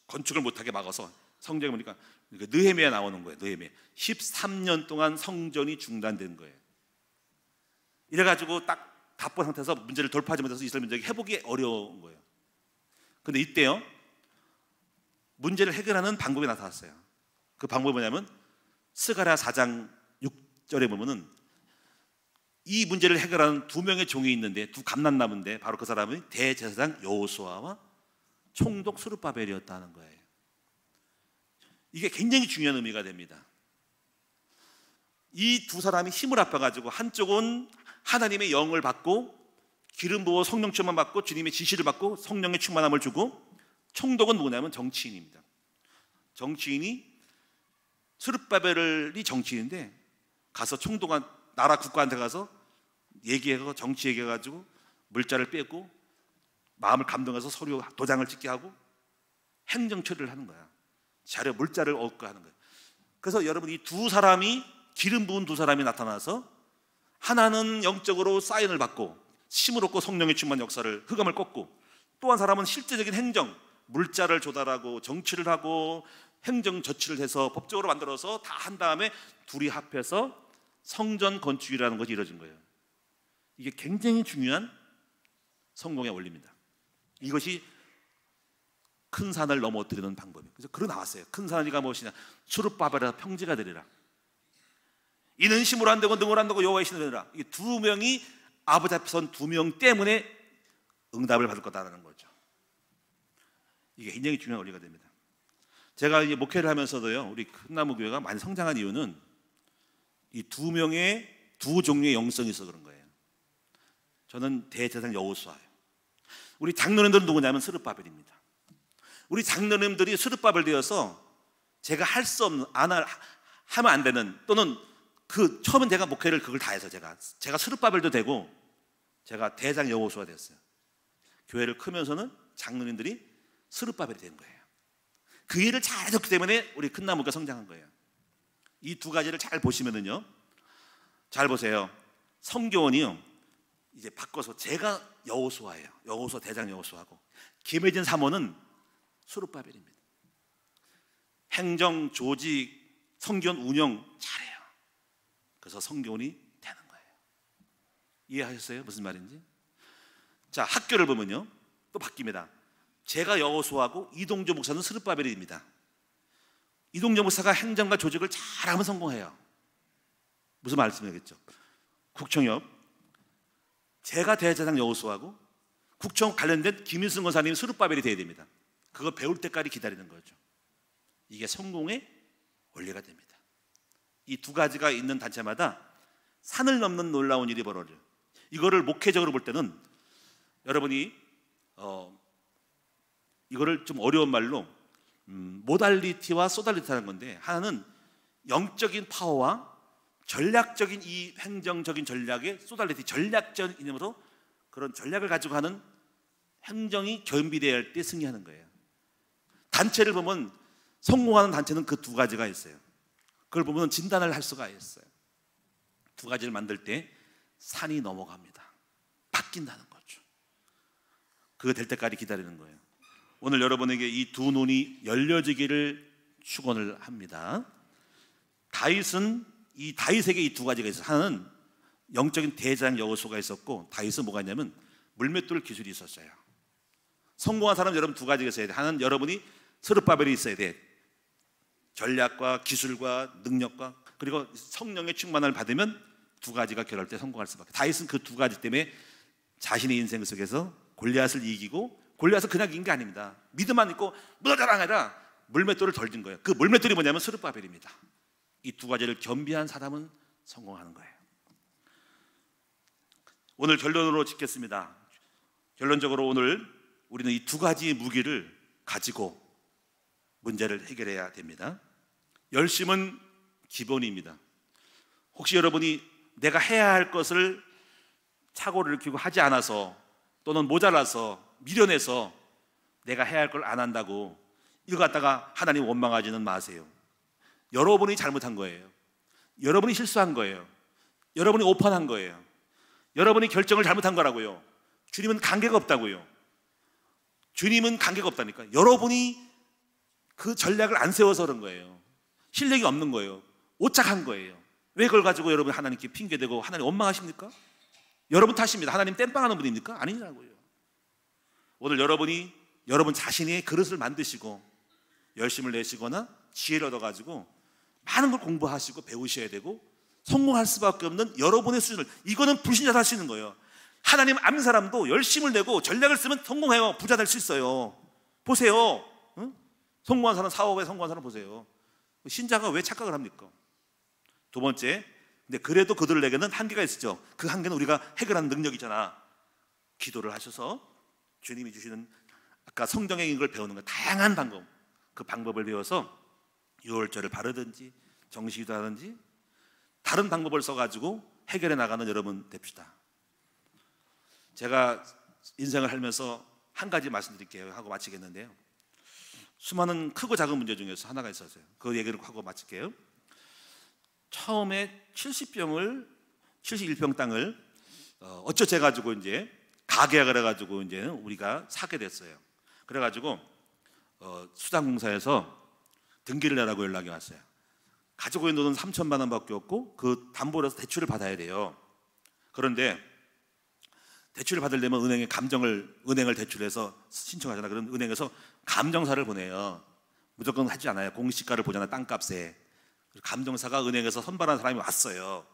건축을 못하게 막아서 성경에 보니까 느헤미야 나오는 거예요. 느헤미야 13년 동안 성전이 중단된 거예요. 이래가지고 딱 답보 상태에서 문제를 돌파하지 못해서 이스라엘 민족이 회복이 어려운 거예요. 근데 이때요 문제를 해결하는 방법이 나타났어요. 그 방법이 뭐냐면 스가랴 4장 6절에 보면은 이 문제를 해결하는 2명의 종이 있는데 두 감난나무인데 바로 그 사람이 대제사장 여호수아와 총독 스룹바벨이었다는 거예요. 이게 굉장히 중요한 의미가 됩니다. 이 두 사람이 힘을 합해가지고 한쪽은 하나님의 영을 받고 기름 부어 성령 충만 받고 주님의 지시를 받고 성령의 충만함을 주고 총독은 누구냐면 정치인입니다. 정치인이 스룹바벨이 정치인인데 가서 총독한 나라 국가한테 가서 얘기해서 정치 얘기해가지고 물자를 빼고 마음을 감동해서 서류 도장을 찍게 하고 행정 처리를 하는 거야. 자료 물자를 얻고 하는 거야. 그래서 여러분 이 두 사람이 기름 부은 두 사람이 나타나서 하나는 영적으로 사인을 받고 힘을 얻고 성령의 충만 역사를 흑암을 꺾고 또 한 사람은 실제적인 행정, 물자를 조달하고 정치를 하고 행정 조치를 해서 법적으로 만들어서 다 한 다음에 둘이 합해서 성전 건축이라는 것이 이루어진 거예요. 이게 굉장히 중요한 성공의 원리입니다. 이것이 큰 산을 넘어뜨리는 방법이에요. 그래서 그러 나왔어요. 큰 산이가 무엇이냐? 수르바벨에서 평지가 되리라. 이는 힘으로 안 되고 능으로 안 되고 여호와의 신으로 되리라. 이 두 명이 아버지 앞에 선 두 명 때문에 응답을 받을 거다라는 거죠. 이게 굉장히 중요한 원리가 됩니다. 제가 이제 목회를 하면서도요, 우리 큰나무 교회가 많이 성장한 이유는 이 두 명의 두 종류의 영성이 있어 그런 거예요. 저는 대제사장 여호수아예요. 우리 장로님들은 누구냐면 스룹바벨입니다. 우리 장로님들이 스룹바벨 되어서 제가 할 수 없는, 하면 안 되는, 또는 그 처음엔 제가 목회를 그걸 다 해서 제가 스룹바벨도 되고 제가 대장 여호수아 됐어요. 교회를 크면서는 장로님들이 스룹바벨이 된 거예요. 그 일을 잘 해줬기 때문에 우리 큰나무가 성장한 거예요. 이 두 가지를 잘 보시면은요, 잘 보세요. 성교원이요, 이제 바꿔서 제가 여호수아예요. 여호수아 대장 여호수아고, 김혜진 사모는 스룹바벨입니다. 행정, 조직, 성교원 운영 잘해요. 그래서 성교원이 되는 거예요. 이해하셨어요? 무슨 말인지? 자, 학교를 보면요 또 바뀝니다. 제가 여호수아고 이동조 목사는 스룹바벨입니다. 이동조 목사가 행정과 조직을 잘하면 성공해요. 무슨 말씀이겠죠? 국청협, 제가 대제사장 여호수아고 국청 관련된 김일승 권사님 스룹바벨이 돼야 됩니다. 그거 배울 때까지 기다리는 거죠. 이게 성공의 원리가 됩니다. 이 두 가지가 있는 단체마다 산을 넘는 놀라운 일이 벌어져요. 이거를 목회적으로 볼 때는 여러분이 이거를 좀 어려운 말로 모달리티와 소달리티라는 건데, 하나는 영적인 파워와 전략적인 이 행정적인 전략의 소달리티, 전략적인 이념으로 그런 전략을 가지고 하는 행정이 겸비되어야 할 때 승리하는 거예요. 단체를 보면 성공하는 단체는 그 두 가지가 있어요. 그걸 보면 진단을 할 수가 있어요. 두 가지를 만들 때 산이 넘어갑니다. 바뀐다는 거죠. 그거 될 때까지 기다리는 거예요. 오늘 여러분에게 이 두 눈이 열려지기를 축원을 합니다. 다윗은 이 다윗에게 이 두 가지가 있어요. 하나는 영적인 대장 여호수아가 있었고, 다윗은 뭐가 있냐면 물맷돌 기술이 있었어요. 성공한 사람 여러분 두 가지가 있어야 돼. 하나는 여러분이 스룹바벨이 있어야 돼. 전략과 기술과 능력과, 그리고 성령의 충만을 받으면 두 가지가 결합할 때 성공할 수밖에. 다윗은 그 두 가지 때문에 자신의 인생 속에서 골리앗을 이기고, 골리앗은 그냥 이긴 게 아닙니다. 믿음만 있고 무너져라 아니라 물맷돌을 덜진 거예요. 그 물맷돌이 뭐냐면 스룹바벨입니다. 이 두 가지를 겸비한 사람은 성공하는 거예요. 오늘 결론으로 짓겠습니다. 결론적으로 오늘 우리는 이 두 가지 무기를 가지고 문제를 해결해야 됩니다. 열심은 기본입니다. 혹시 여러분이 내가 해야 할 것을 착오를 일으키고 하지 않아서, 또는 모자라서 미련해서 내가 해야 할 걸 안 한다고 이거 갖다가 하나님 원망하지는 마세요. 여러분이 잘못한 거예요. 여러분이 실수한 거예요. 여러분이 오판한 거예요. 여러분이 결정을 잘못한 거라고요. 주님은 관계가 없다고요. 주님은 관계가 없다니까. 여러분이 그 전략을 안 세워서 그런 거예요. 실력이 없는 거예요. 오착한 거예요. 왜 그걸 가지고 여러분 하나님께 핑계대고 하나님 원망하십니까? 여러분 탓입니다. 하나님 땜빵하는 분입니까? 아니라고요. 오늘 여러분이 여러분 자신의 그릇을 만드시고 열심을 내시거나 지혜를 얻어가지고 많은 걸 공부하시고 배우셔야 되고 성공할 수밖에 없는 여러분의 수준을, 이거는 불신자도 할 수 있는 거예요. 하나님 아는 사람도 열심을 내고 전략을 쓰면 성공해요. 부자 될 수 있어요. 보세요. 응? 성공한 사람, 사업에 성공한 사람 보세요. 신자가 왜 착각을 합니까? 두 번째, 근데 그래도 그들에게는 한계가 있었죠. 그 한계는 우리가 해결하는 능력이잖아. 기도를 하셔서 주님이 주시는 아까 성경의 걸 배우는 거, 다양한 방법, 그 방법을 배워서 유월절을 바르든지 정시기도 하든지 다른 방법을 써가지고 해결해 나가는 여러분 됩시다. 제가 인생을 살면서 한 가지 말씀드릴게요 하고 마치겠는데요, 수많은 크고 작은 문제 중에서 하나가 있었어요. 그 얘기를 하고 마칠게요. 처음에 71평 땅을 어쩌지 해가지고 이제 가계약을 해가지고 이제 우리가 사게 됐어요. 그래가지고 수장공사에서 등기를 내라고 연락이 왔어요. 가지고 있는 돈은 3천만 원밖에 없고 그 담보로 해서 대출을 받아야 돼요. 그런데 대출을 받으려면 은행을 대출해서 신청하잖아. 그럼 은행에서 감정사를 보내요. 무조건 하지 않아요. 공시가를 보잖아, 땅값에. 감정사가 은행에서 선발한 사람이 왔어요.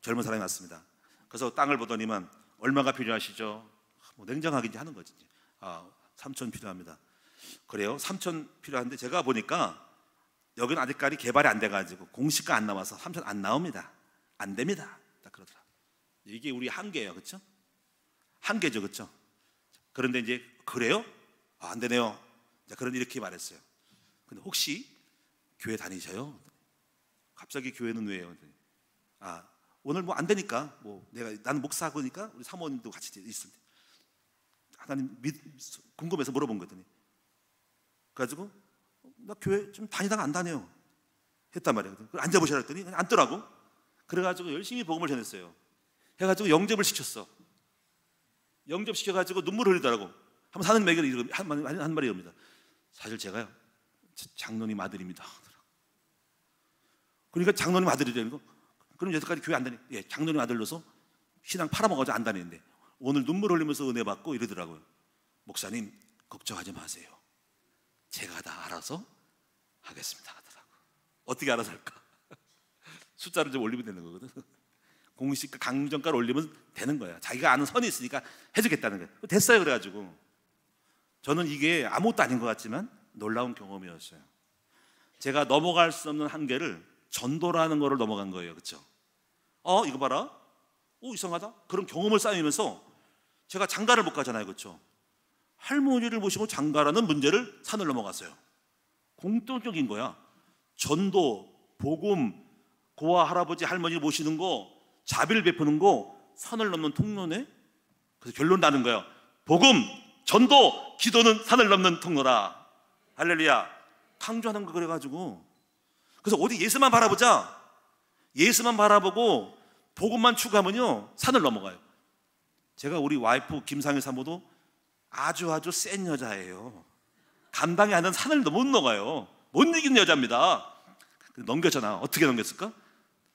젊은 사람이 왔습니다. 그래서 땅을 보더니만 얼마가 필요하시죠? 뭐 냉정하게 이제 하는 거지. 3천 필요합니다. 그래요? 3천 필요한데 제가 보니까 여기는 아직까지 개발이 안 돼가지고 공시가 안 나와서 3천 안 나옵니다. 안 됩니다. 딱 그러더라. 이게 우리 한계예요, 그렇죠? 한계죠, 그렇죠? 그런데 이제 그래요? 안 되네요. 그런데 이렇게 말했어요. 근데 혹시 교회 다니셔요? 갑자기 교회는 왜요? 오늘 뭐 안 되니까 나는 목사하고니까 우리 사모님도 같이 있습니다. 하나님 궁금해서 물어본 거더니 그래가지고 나 교회 좀 다니다가 안 다녀요 했단 말이에요. 앉아보시라 했더니 앉더라고. 그래가지고 열심히 복음을 전했어요. 해가지고 영접을 시켰어. 영접시켜가지고 눈물 흘리더라고. 한번 사는 매개를 한 말이 이럽니다. 사실 제가요 장로님 아들입니다. 그러니까 장로님 아들이라는 거. 그럼 여태까지 교회 안 다니? 예, 장로님 아들로서 신앙 팔아먹어가지고 안 다니는데 오늘 눈물 흘리면서 은혜 받고 이러더라고요. 목사님 걱정하지 마세요. 제가 다 알아서 하겠습니다 하더라고. 어떻게 알아서 할까? 숫자를 좀 올리면 되는 거거든. 공시가 강정가를 올리면 되는 거야. 자기가 아는 선이 있으니까 해주겠다는 거야. 됐어요. 그래가지고 저는 이게 아무것도 아닌 것 같지만 놀라운 경험이었어요. 제가 넘어갈 수 없는 한계를 전도라는 거를 넘어간 거예요. 그렇죠? 이거 봐라. 이상하다. 그런 경험을 쌓이면서 제가 장가를 못 가잖아요. 그렇죠? 할머니를 모시고 장가라는 문제를 산을 넘어갔어요. 공통적인 거야. 전도, 복음, 고아 할아버지 할머니 모시는 거, 자비를 베푸는 거 산을 넘는 통로네. 그래서 결론 나는 거야. 복음, 전도, 기도는 산을 넘는 통로다. 할렐루야. 강조하는 거. 그래가지고 그래서 어디 예수만 바라보자. 예수만 바라보고 복음만 추구하면요 산을 넘어가요. 제가 우리 와이프 김상희 사모도 아주 센 여자예요. 감당이 안 되는 산을 못 넘어가요. 못 이기는 여자입니다. 넘겼잖아. 어떻게 넘겼을까?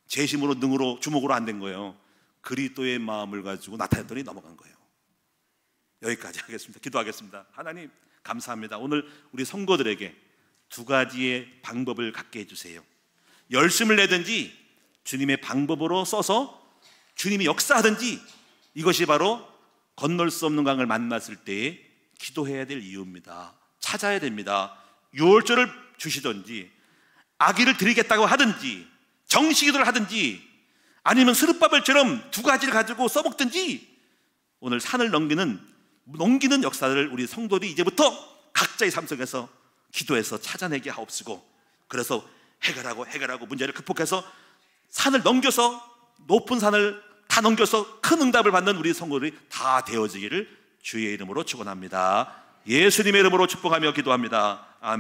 재심으로 능으로 주먹으로 안 된 거예요. 그리스도의 마음을 가지고 나타냈더니 넘어간 거예요. 여기까지 하겠습니다. 기도하겠습니다. 하나님 감사합니다. 오늘 우리 성도들에게 두 가지의 방법을 갖게 해주세요. 열심을 내든지 주님의 방법으로 써서 주님이 역사하든지, 이것이 바로 건널 수 없는 강을 만났을 때에 기도해야 될 이유입니다. 찾아야 됩니다. 유월절을 주시든지 아기를 드리겠다고 하든지 정식기도를 하든지 아니면 스룹바벨처럼 두 가지를 가지고 써먹든지 오늘 산을 넘기는 역사를 우리 성도들이 이제부터 각자의 삶 속에서 기도해서 찾아내게 하옵시고, 그래서 해결하고 문제를 극복해서 산을 넘겨서 높은 산을 다 넘겨서 큰 응답을 받는 우리 성도들이 다 되어지기를 주의 이름으로 축원합니다. 예수님의 이름으로 축복하며 기도합니다.